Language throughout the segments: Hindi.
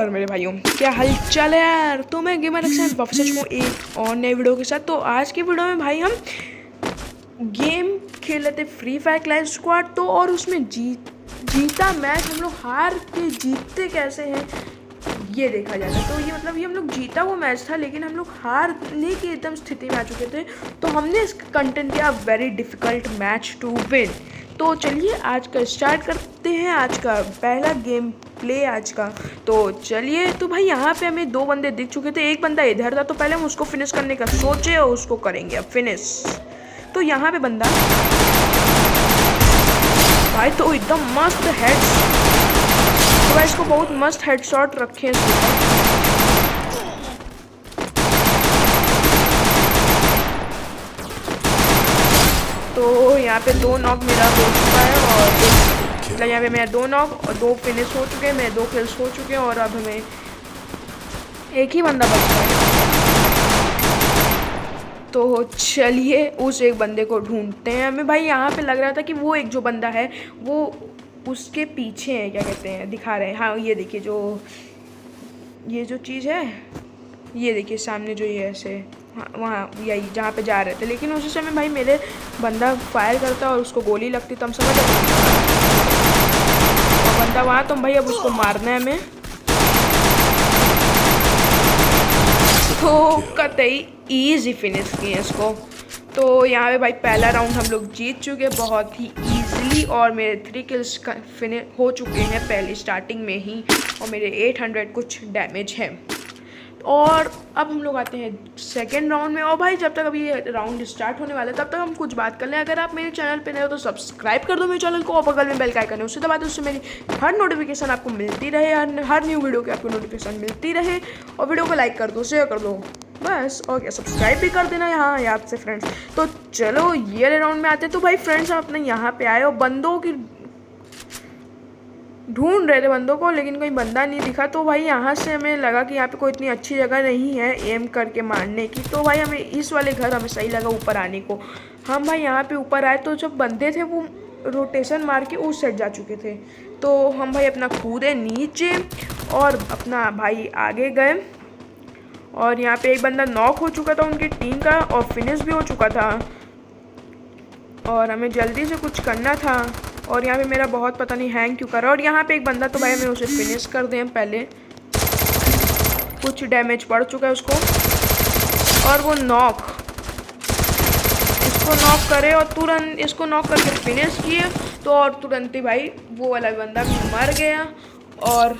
और मेरे भाइयों क्या हालचाल है यार। तो मैं गेमर एक्शन वापस आ चुका हूँ एक और नए वीडियो के साथ। तो आज की वीडियो में भाई हम गेम खेल रहे थे फ्री फायर क्लैश स्क्वाड। तो और उसमें जीता मैच हम लोग हार के जीतते कैसे हैं ये देखा जाता। तो ये मतलब ये हम लोग जीता वो मैच था, लेकिन हम लोग हारने की एकदम स्थिति में आ चुके थे। तो हमने इस कंटेंट किया very difficult match to win. तो चलिए आज का स्टार्ट करते हैं, आज का पहला गेम प्ले आज का। तो चलिए, तो भाई यहाँ पे हमें दो बंदे दिख चुके थे, एक बंदा इधर था। तो पहले हम उसको फिनिश करने का सोचे और उसको करेंगे अब फिनिश। तो यहाँ पे बंदा भाई तो एकदम मस्त हेड, तो भाई इसको बहुत मस्त हेडशॉट रखे हैं इसके ऊपर। तो यहाँ पे दो नॉक मेरा हो चुका है और मतलब यहाँ पे मेरा दो नॉक और दो फिनिश हो चुके हैं, मेरे दो किल्स हो चुके हैं और अब हमें एक ही बंदा बच गया है। तो चलिए उस एक बंदे को ढूंढते हैं। हमें भाई यहाँ पे लग रहा था कि वो एक जो बंदा है वो उसके पीछे है, क्या कहते हैं, दिखा रहे हैं। हाँ ये देखिए, जो ये जो चीज़ है ये देखिए सामने जो ये ऐसे, हाँ वहाँ यही जहाँ पे जा रहे थे। लेकिन उसी समय भाई मेरे बंदा फायर करता और उसको गोली लगती, तो हम समझ आते और बंदा वहाँ, तो भाई अब उसको मारना है हमें। तो कतई ईजी फिनिश किए इसको। तो यहाँ पे भाई पहला राउंड हम लोग जीत चुके बहुत ही ईजिली और मेरे 3 किल्स फिनिश हो चुके हैं पहली स्टार्टिंग में ही और मेरे 800 कुछ डैमेज है। और अब हम लोग आते हैं सेकेंड राउंड में। और भाई जब तक अभी ये राउंड स्टार्ट होने वाला है तब तक हम कुछ बात कर लें। अगर आप मेरे चैनल पे नए हो तो सब्सक्राइब कर दो मेरे चैनल को और बगल में बेल का आइकन है उससे दबा दो, उससे मेरी हर नोटिफिकेशन आपको मिलती रहे, हर न्यू वीडियो की आपको नोटिफिकेशन मिलती रहे। और वीडियो को लाइक कर दो, शेयर कर दो बस, और क्या सब्सक्राइब भी कर देना यहाँ याद से फ्रेंड्स। तो चलो ये राउंड में आते हैं। तो भाई फ्रेंड्स हम अपने यहाँ पे आए और बंदों की ढूंढ रहे थे बंदों को, लेकिन कोई बंदा नहीं दिखा। तो भाई यहाँ से हमें लगा कि यहाँ पे कोई इतनी अच्छी जगह नहीं है एम करके मारने की। तो भाई हमें इस वाले घर हमें सही लगा ऊपर आने को। हम भाई यहाँ पे ऊपर आए तो जब बंदे थे वो रोटेशन मार के उस साइड जा चुके थे। तो हम भाई अपना कूदे नीचे और अपना भाई आगे गए। और यहाँ पे एक बंदा नॉक हो चुका था उनकी टीम का और फिनिश भी हो चुका था और हमें जल्दी से कुछ करना था। और यहाँ पे मेरा बहुत पता नहीं हैंग क्यों कर रहा है। और यहाँ पे एक बंदा, तो भाई हमें उसे फिनिश कर दें पहले, कुछ डैमेज पड़ चुका है उसको। और वो नॉक, इसको नॉक करे और तुरंत इसको नॉक करके फिनिश किए। तो और तुरंत ही भाई वो वाला बंदा भी मर गया। और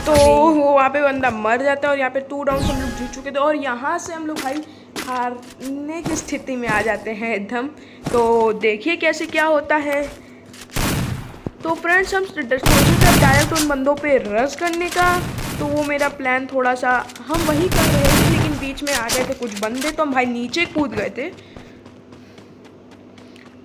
तो वो वहाँ पे बंदा मर जाता है और यहाँ पे 2 राउंड हम लोग जीत चुके थे। और यहाँ से हम लोग भाई हारने की स्थिति में आ जाते हैं एकदम। तो देखिए कैसे क्या होता है। तो फ्रेंड्स हम डायरेक्ट उन बंदों पे रश करने का, तो वो मेरा प्लान थोड़ा सा हम वही कर रहे थे, लेकिन बीच में आ गए थे कुछ बंदे तो हम भाई नीचे कूद गए थे।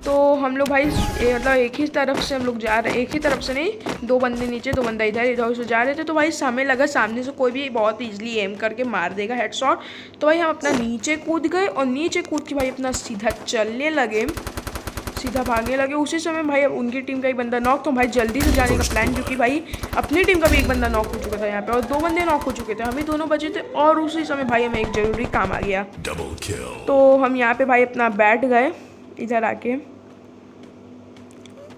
तो हम लोग भाई मतलब एक ही तरफ से हम लोग जा रहे, एक ही तरफ से नहीं, 2 बंदे नीचे 2 बंदा इधर इधर से जा रहे थे। तो भाई हमें लगा सामने से कोई भी बहुत ईजिली एम करके मार देगा हेडशॉट। तो भाई हम अपना नीचे कूद गए और नीचे कूद के भाई अपना सीधा चलने लगे, सीधा भागने लगे। उसी समय भाई उनकी टीम का एक बंदा नॉक, तो भाई जल्दी से जाने का प्लान, क्योंकि भाई अपनी टीम का भी एक बंदा नॉक हो चुका था यहाँ पे और 2 बंदे नॉक हो चुके थे, हम ही दोनों बचे थे। और उसी समय भाई हमें एक ज़रूरी काम आ गया। तो हम यहाँ पे भाई अपना बैठ गए इधर आके।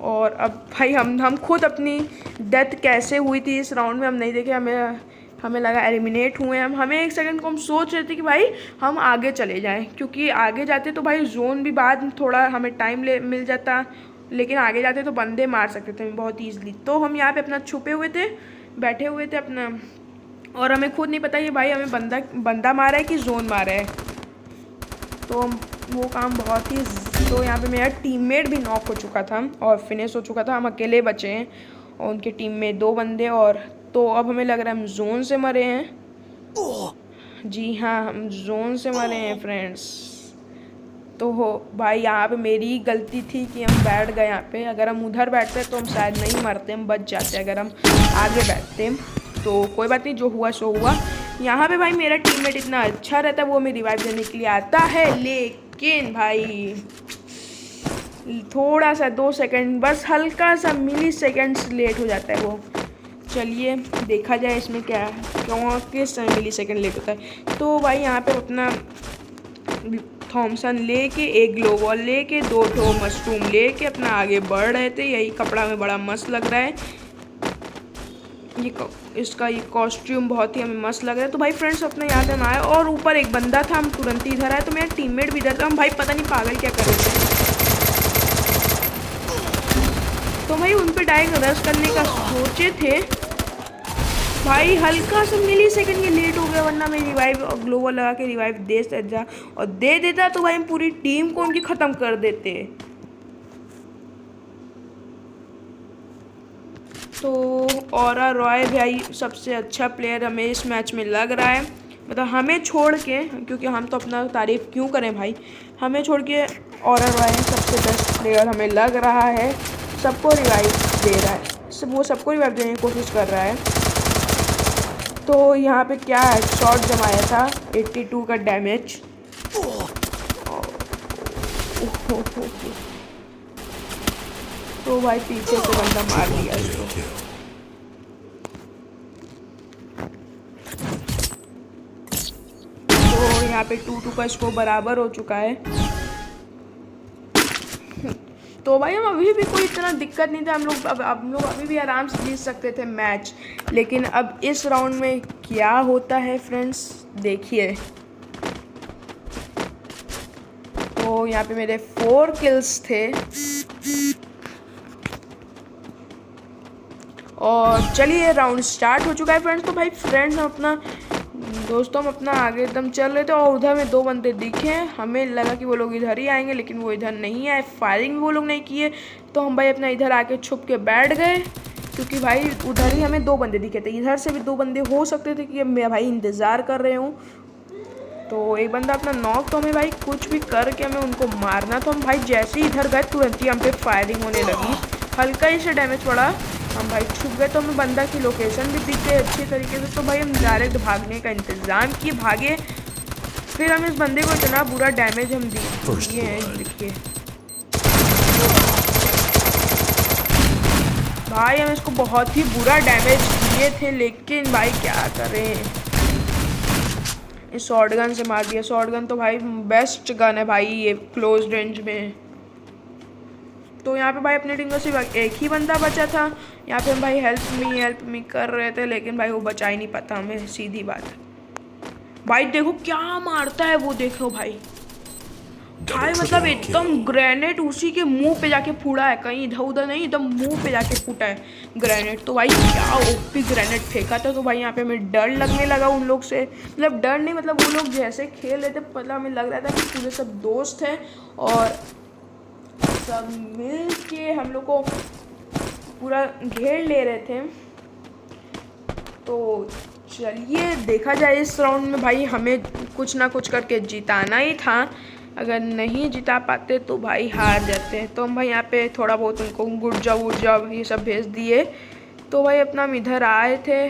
और अब भाई हम खुद अपनी डेथ कैसे हुई थी इस राउंड में हम नहीं देखे। हमें लगा एलिमिनेट हुए हम। हमें एक सेकंड को हम सोच रहे थे कि भाई हम आगे चले जाएं, क्योंकि आगे जाते तो भाई जोन भी बाद में थोड़ा हमें टाइम मिल जाता, लेकिन आगे जाते तो बंदे मार सकते थे बहुत ईजिली। तो हम यहाँ पे अपना छुपे हुए थे, बैठे हुए थे अपना, और हमें खुद नहीं पता कि भाई हमें बंदा मारा है कि जोन मारा है। तो वो काम बहुत ही, तो यहाँ पे मेरा टीममेट भी नॉक हो चुका था और फिनिश हो चुका था, हम अकेले बचे हैं और उनके टीम में 2 बंदे। और तो अब हमें लग रहा है हम जोन से मरे हैं। जी हाँ, हम जोन से मरे हैं फ्रेंड्स। तो हो भाई यहाँ पे मेरी गलती थी कि हम बैठ गए यहाँ पे। अगर हम उधर बैठते तो हम शायद नहीं मरते, हम बच जाते अगर हम आगे बैठते। तो कोई बात नहीं, जो हुआ सो हुआ। यहाँ पे भाई मेरा टीममेट इतना अच्छा रहता है, वो हमें रिवाइव देने के लिए आता है, लेकिन भाई थोड़ा सा 2 सेकंड, बस हल्का सा मिली सेकेंड्स लेट हो जाता है वो। चलिए देखा जाए इसमें क्या है, क्यों किस मिली सेकेंड लेट होता है। तो भाई यहाँ पे अपना थॉमसन लेके, एक ग्लो वॉल लेके, 2 ठो मशरूम लेके अपना आगे बढ़ रहे थे। यही कपड़ा में बड़ा मस्त लग रहा है, इसका ये कॉस्ट्यूम बहुत ही हमें मस्त लग रहा है। तो भाई फ्रेंड्स अपने यहाँ पे हम आए और ऊपर एक बंदा था, हम तुरंत ही इधर आए। तो मेरा टीममेट भी इधर था, हम भाई पता नहीं पागल क्या कर रहे थे। तो भाई उन पे डायरेक्ट रश करने का सोचे थे, भाई हल्का सा मिली सेकंड के लेट हो गया, वरना मैं रिवाइव और ग्लोबल लगा के रिवाइव दे देता तो भाई हम पूरी टीम को उनकी ख़त्म कर देते। तो ऑरा रॉय भाई सबसे अच्छा प्लेयर हमें इस मैच में लग रहा है, मतलब हमें छोड़ के, क्योंकि हम तो अपना तारीफ़ क्यों करें भाई, हमें छोड़ के ऑरा रॉय सबसे बेस्ट प्लेयर हमें लग रहा है। सबको रिवाइव दे रहा है, वो सबको रिवाइव देने की कोशिश कर रहा है। तो यहाँ पे क्या है, शॉट जमाया था 82 का डैमेज। तो भाई पीछे से बंदा मार दिया इसको। तो यहाँ पे 2-2 का स्कोर बराबर हो चुका है। तो भाई हम अभी भी कोई इतना दिक्कत नहीं था, हम लोग अभी भी आराम से जीत सकते थे मैच। लेकिन अब इस राउंड में क्या होता है फ्रेंड्स देखिए। तो यहाँ पे मेरे 4 किल्स थे और चलिए राउंड स्टार्ट हो चुका है फ्रेंड्स। तो भाई फ्रेंड्स हम अपना दोस्तों हम अपना आगे एकदम चल रहे थे और उधर में 2 बंदे दिखे, हमें लगा कि वो लोग इधर ही आएंगे, लेकिन वो इधर नहीं आए। फायरिंग भी वो लोग नहीं किए, तो हम भाई अपना इधर आके छुप के बैठ गए, क्योंकि भाई उधर ही हमें 2 बंदे दिखे थे। इधर से भी 2 बंदे हो सकते थे कि मैं भाई इंतज़ार कर रहे हूँ। तो एक बंदा अपना नॉक, तो हमें भाई कुछ भी करके हमें उनको मारना। तो हम भाई जैसे ही इधर गए तुरंत ही हम पे फायरिंग होने लगी, हल्का ही से डैमेज पड़ा, हम भाई छुप गए। तो हमें बंदा की लोकेशन भी दिख गई अच्छी तरीके से। तो भाई हम डायरेक्ट भागने का इंतज़ाम किए, भागे। फिर हम इस बंदे को इतना बुरा डैमेज हम दिए हैं, देखिए भाई हम इसको बहुत ही बुरा डैमेज दिए थे, लेकिन भाई क्या करें, इस शॉर्ट गन से मार दिया। शॉर्ट गन तो भाई बेस्ट गन है भाई ये क्लोज रेंज में। तो यहाँ पे भाई अपनी टीम का सिर्फ एक ही बंदा बचा था। यहाँ पे हम भाई हेल्प मी कर रहे थे, लेकिन भाई वो बचा ही नहीं पाता हमें, सीधी बात है। भाई देखो क्या मारता है वो, देखो भाई मतलब एकदम ग्रेनेड उसी के मुंह पे जाके फूटा है, कहीं इधर उधर नहीं, एकदम मुंह पे जाके फूटा है ग्रेनेड। तो भाई क्या ओपी ग्रेनेड फेंका था। तो भाई यहाँ पे हमें डर लगने लगा उन लोग से, मतलब डर नहीं, मतलब वो लोग जैसे खेल रहे थे मतलब हमें लग रहा था कि पूरे सब दोस्त हैं और सब मिल के हम लोग को पूरा घेर ले रहे थे। तो चलिए देखा जाए इस राउंड में भाई हमें कुछ ना कुछ करके जिताना ही था, अगर नहीं जिता पाते तो भाई हार जाते। तो हम भाई यहाँ पे थोड़ा बहुत उनको गुड जॉब ये सब भेज दिए। तो भाई अपना हम इधर आए थे,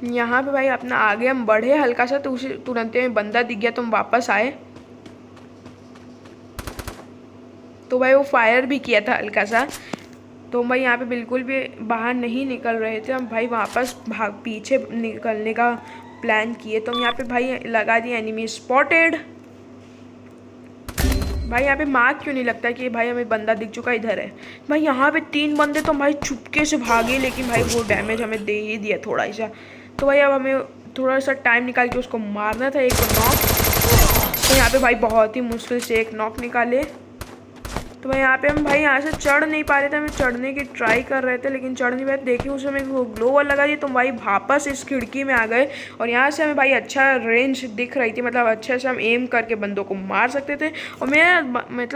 यहाँ पे भाई अपना आगे हम बढ़े हल्का सा, तो उसी तुरंत में बंदा दिख गया, तो हम वापस आए। तो भाई वो फायर भी किया था हल्का सा। तो भाई यहाँ पे बिल्कुल भी बाहर नहीं निकल रहे थे, हम भाई वापस पीछे निकलने का प्लान किए। तो हम यहाँ पे भाई लगा दिए एनिमी स्पॉटेड। भाई यहाँ पे मार्क क्यों नहीं लगता कि भाई हमें बंदा दिख चुका इधर है। भाई यहाँ पे 3 बंदे, तो भाई चुपके से भागे, लेकिन भाई वो डैमेज हमें दे ही दिया थोड़ा सा। तो भाई अब हमें थोड़ा सा टाइम निकाल के उसको मारना था, एक नॉक। तो यहाँ पे भाई बहुत ही मुश्किल से एक नॉक निकाले। तो भाई यहाँ पे हम भाई यहाँ से चढ़ नहीं पा रहे थे, हमें चढ़ने की ट्राई कर रहे थे, लेकिन चढ़ नहीं पाए। देखिए उस समय वो ग्लोवल लगा दी, तो भाई वापस इस खिड़की में आ गए और यहाँ से हमें भाई अच्छा रेंज दिख रही थी, मतलब अच्छे से हम एम करके बंदों को मार सकते थे। और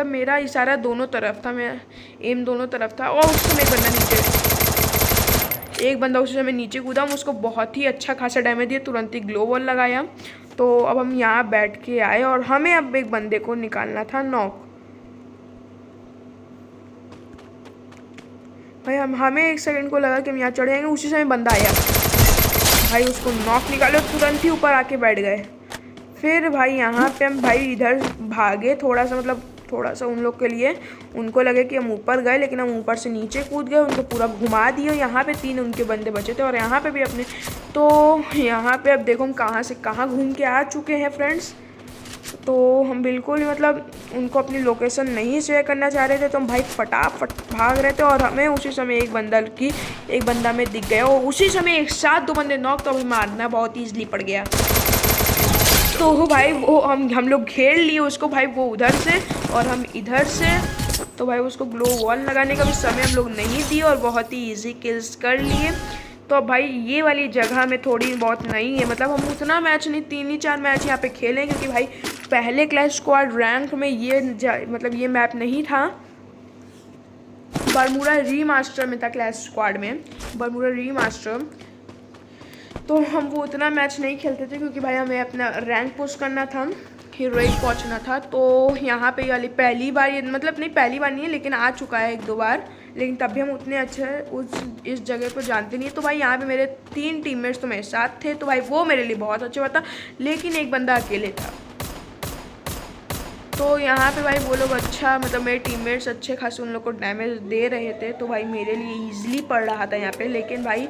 मेरा इशारा दोनों तरफ था, मेरा एम दोनों तरफ था। और उस समय एक बंदा उस समय नीचे कूदा, हम उसको बहुत ही अच्छा खासा डैमेज दिया, तुरंत ही ग्लोवल लगाया। तो अब हम यहाँ बैठ के आए और हमें अब एक बंदे को निकालना था नॉक। भाई हमें 1 सेकंड को लगा कि हम यहाँ चढ़ जाएंगे, उसी समय बंदा आया, भाई उसको नॉक निकाले, तुरंत ही ऊपर आके बैठ गए। फिर भाई यहाँ पे हम भाई इधर भागे थोड़ा सा, मतलब थोड़ा सा उन लोग के लिए, उनको लगे कि हम ऊपर गए लेकिन हम ऊपर से नीचे कूद गए, उनको पूरा घुमा दिए। यहाँ पे 3 उनके बंदे बचे थे और यहाँ पे भी अपने। तो यहाँ पे अब देखो हम कहाँ से कहाँ घूम के आ चुके हैं फ्रेंड्स। तो हम बिल्कुल मतलब उनको अपनी लोकेशन नहीं शेयर करना चाह रहे थे, तो हम भाई फटाफट भाग रहे थे और हमें उसी समय एक बंदा में दिख गया और उसी समय एक साथ 2 बंदे नॉक, तो हमें मारना बहुत ईजिली पड़ गया। तो भाई वो हम लोग घेर लिए उसको भाई, वो उधर से और हम इधर से। तो भाई उसको ग्लो वॉल लगाने का भी समय हम लोग नहीं दिए और बहुत ही इजी किल्स कर लिए। तो अब भाई ये वाली जगह में थोड़ी बहुत नहीं है, मतलब हम उतना मैच नहीं, 3 ही 4 मैच यहाँ पे खेले, क्योंकि भाई पहले क्लैश स्क्वाड रैंक में ये मतलब ये मैप नहीं था। बरमूडा रीमास्टर में था, क्लैश स्क्वाड में बरमूडा रीमास्टर। तो हम वो उतना मैच नहीं खेलते थे क्योंकि भाई हमें अपना रैंक पुश करना था, हीरोइक पहुंचना था। तो यहाँ पे वाली पहली बार, ये मतलब नहीं पहली बार नहीं है लेकिन आ चुका है 1-2 बार, लेकिन तब भी हम उतने अच्छे इस जगह को जानते नहीं। तो भाई यहाँ पे मेरे 3 टीममेट्स तो मेरे साथ थे, तो भाई वो मेरे लिए बहुत अच्छा बात था, लेकिन एक बंदा अकेले था। तो यहाँ पे भाई वो लोग अच्छा, मतलब मेरे टीममेट्स अच्छे खासे उन लोग को डैमेज दे रहे थे, तो भाई मेरे लिए ईजिली पड़ रहा था यहाँ पे। लेकिन भाई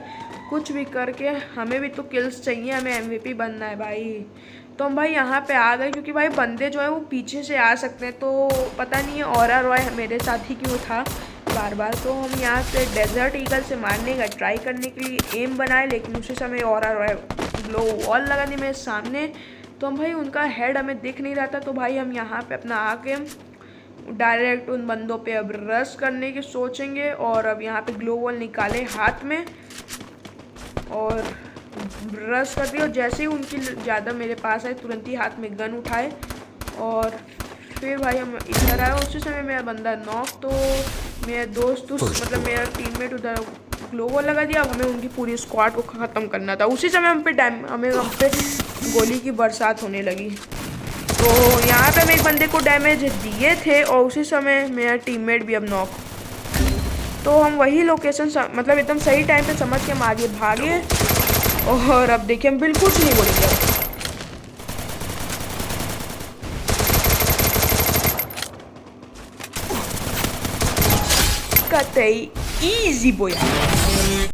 कुछ भी करके हमें भी तो किल्स चाहिए, हमें MVP बनना है भाई। तो हम भाई यहाँ पे आ गए क्योंकि भाई बंदे जो है वो पीछे से आ सकते हैं, तो पता नहीं है ऑरा रॉय मेरे साथ ही क्यों था बार बार। तो हम यहाँ से डेजर्ट ईगल से मारने का ट्राई करने के लिए एम बनाए, लेकिन उसी समय ऑरा रॉय ग्लो वॉल लगा दी मेरे सामने। तो हम भाई उनका हेड हमें दिख नहीं रहा था, तो भाई हम यहाँ पे अपना आके डायरेक्ट उन बंदों पे अब रश करने की सोचेंगे। और अब यहाँ पे ग्लो वॉल निकाले हाथ में और रश कर दिया, और जैसे ही उनकी ज़्यादा मेरे पास आए तुरंत ही हाथ में गन उठाए और फिर भाई हम इधर आए। उसी समय मेरा बंदा नॉक, तो मेरा दोस्त मतलब मेरा टीममेट उधर ग्लो वॉल लगा दिया। अब हमें उनकी पूरी स्क्वाड को ख़त्म करना था। उसी समय हम पे गोली की बरसात होने लगी। तो यहाँ पे हम एक बंदे को डैमेज दिए थे और उसी समय मेरा टीममेट भी अब नॉक। तो हम वही लोकेशन मतलब एकदम सही टाइम पे समझ के हम आगे भागे और अब देखिए हम बिल्कुल नहीं बोलेंगे। कतई इजी बोया।